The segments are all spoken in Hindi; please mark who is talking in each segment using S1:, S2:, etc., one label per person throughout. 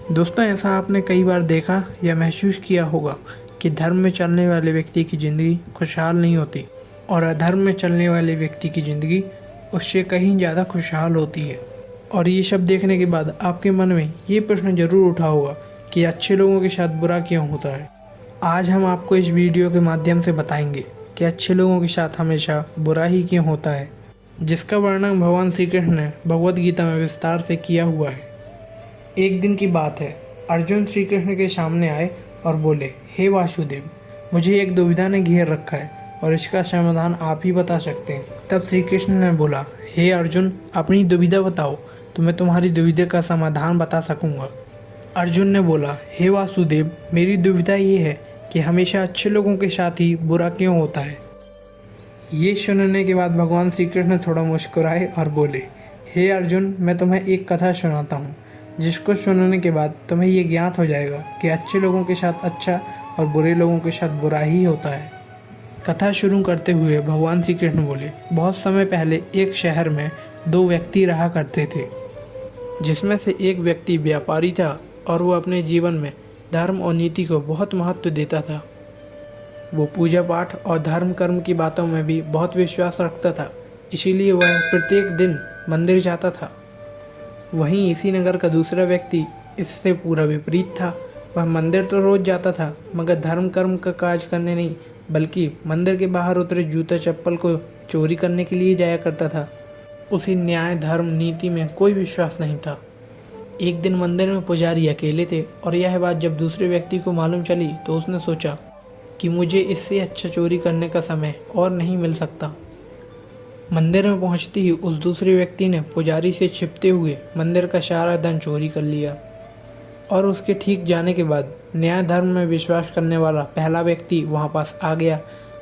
S1: दोस्तों, ऐसा आपने कई बार देखा या महसूस किया होगा कि धर्म में चलने वाले व्यक्ति की ज़िंदगी खुशहाल नहीं होती और अधर्म में चलने वाले व्यक्ति की ज़िंदगी उससे कहीं ज़्यादा खुशहाल होती है। और ये सब देखने के बाद आपके मन में ये प्रश्न ज़रूर उठा होगा कि अच्छे लोगों के साथ बुरा क्यों होता है। आज हम आपको इस वीडियो के माध्यम से बताएंगे कि अच्छे लोगों के साथ हमेशा बुरा ही क्यों होता है, जिसका वर्णन भगवान श्री कृष्ण ने भगवद गीता में विस्तार से किया हुआ है। एक दिन की बात है, अर्जुन श्री कृष्ण के सामने आए और बोले, हे वासुदेव, मुझे एक दुविधा ने घेर रखा है और इसका समाधान आप ही बता सकते हैं। तब श्री कृष्ण ने बोला, हे अर्जुन, अपनी दुविधा बताओ तो मैं तुम्हारी दुविधा का समाधान बता सकूंगा। अर्जुन ने बोला, हे वासुदेव, मेरी दुविधा ये है कि हमेशा अच्छे लोगों के साथ ही बुरा क्यों होता है। ये सुनने के बाद भगवान श्री कृष्ण थोड़ा मुस्कुराए और बोले, हे अर्जुन, मैं तुम्हें एक कथा सुनाता हूँ जिसको सुनने के बाद तुम्हें ये ज्ञात हो जाएगा कि अच्छे लोगों के साथ अच्छा और बुरे लोगों के साथ बुरा ही होता है। कथा शुरू करते हुए भगवान श्री कृष्ण बोले, बहुत समय पहले एक शहर में दो व्यक्ति रहा करते थे, जिसमें से एक व्यक्ति व्यापारी था और वो अपने जीवन में धर्म और नीति को बहुत महत्व देता था। वो पूजा पाठ और धर्म कर्म की बातों में भी बहुत विश्वास रखता था, इसीलिए वह प्रत्येक दिन मंदिर जाता था। वहीं इसी नगर का दूसरा व्यक्ति इससे पूरा विपरीत था। वह मंदिर तो रोज जाता था, मगर धर्म कर्म का काज करने नहीं, बल्कि मंदिर के बाहर उतरे जूता चप्पल को चोरी करने के लिए जाया करता था। उसी न्याय धर्म नीति में कोई विश्वास नहीं था। एक दिन मंदिर में पुजारी अकेले थे और यह बात जब दूसरे व्यक्ति को मालूम चली तो उसने सोचा कि मुझे इससे अच्छा चोरी करने का समय और नहीं मिल सकता। मंदिर में पहुंचते ही उस दूसरे व्यक्ति ने पुजारी से छिपते हुए मंदिर का सारा धन चोरी कर लिया। और उसके ठीक जाने के बाद न्याय धर्म में विश्वास करने वाला पहला व्यक्ति वहां पास आ गया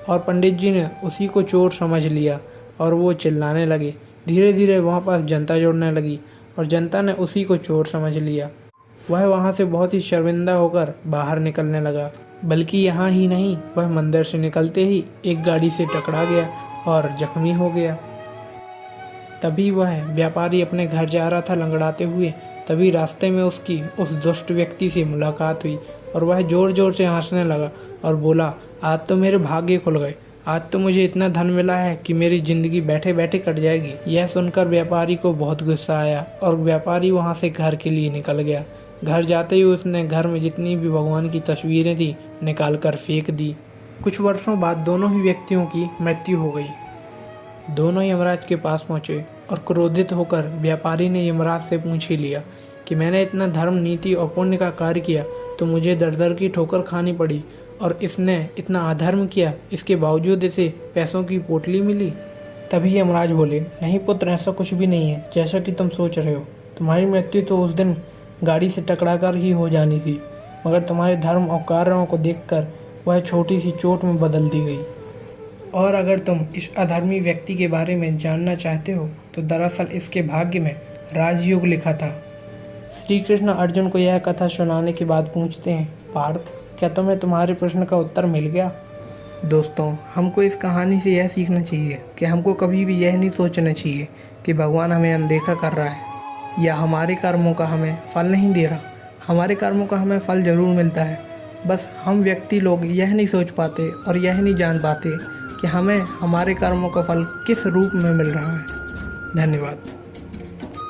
S1: और पंडित जी ने उसी को चोर समझ लिया और वो चिल्लाने लगे। धीरे धीरे वहां पास जनता जुड़ने लगी और जनता ने उसी को चोर समझ लिया। वह वहां से बहुत ही शर्मिंदा होकर बाहर निकलने लगा। बल्कि यहाँ ही नहीं, वह मंदिर से निकलते ही एक गाड़ी से टकरा गया और जख्मी हो गया। तभी वह व्यापारी अपने घर जा रहा था लंगड़ाते हुए। तभी रास्ते में उसकी उस दुष्ट व्यक्ति से मुलाकात हुई और वह जोर जोर से हंसने लगा और बोला, आज तो मेरे भाग्य खुल गए, आज तो मुझे इतना धन मिला है कि मेरी ज़िंदगी बैठे बैठे कट जाएगी। यह सुनकर व्यापारी को बहुत गुस्सा आया और व्यापारी वहाँ से घर के लिए निकल गया। घर जाते ही उसने घर में जितनी भी भगवान की तस्वीरें थी निकाल कर फेंक दी। कुछ वर्षों बाद दोनों ही व्यक्तियों की मृत्यु हो गई। दोनों यमराज के पास पहुंचे और क्रोधित होकर व्यापारी ने यमराज से पूछ ही लिया कि मैंने इतना धर्म नीति और पुण्य का कार्य किया तो मुझे दर दर की ठोकर खानी पड़ी, और इसने इतना अधर्म किया, इसके बावजूद इसे पैसों की पोटली मिली। तभी यमराज बोले, नहीं पुत्र, ऐसा कुछ भी नहीं है जैसा कि तुम सोच रहे हो। तुम्हारी मृत्यु तो उस दिन गाड़ी से टकरा कर ही हो जानी थी, मगर तुम्हारे धर्म और कार्यों को देखकर वह छोटी सी चोट में बदल दी गई। और अगर तुम इस अधर्मी व्यक्ति के बारे में जानना चाहते हो तो दरअसल इसके भाग्य में राजयोग लिखा था। श्री कृष्ण अर्जुन को यह कथा सुनाने के बाद पूछते हैं, पार्थ, क्या तुम्हें तुम्हारे प्रश्न का उत्तर मिल गया? दोस्तों, हमको इस कहानी से यह सीखना चाहिए कि हमको कभी भी यह नहीं सोचना चाहिए कि भगवान हमें अनदेखा कर रहा है या हमारे कर्मों का हमें फल नहीं दे रहा। हमारे कर्मों का हमें फल ज़रूर मिलता है, बस हम व्यक्ति लोग यह नहीं सोच पाते और यह नहीं जान पाते कि हमें हमारे कर्मों का फल किस रूप में मिल रहा है। धन्यवाद।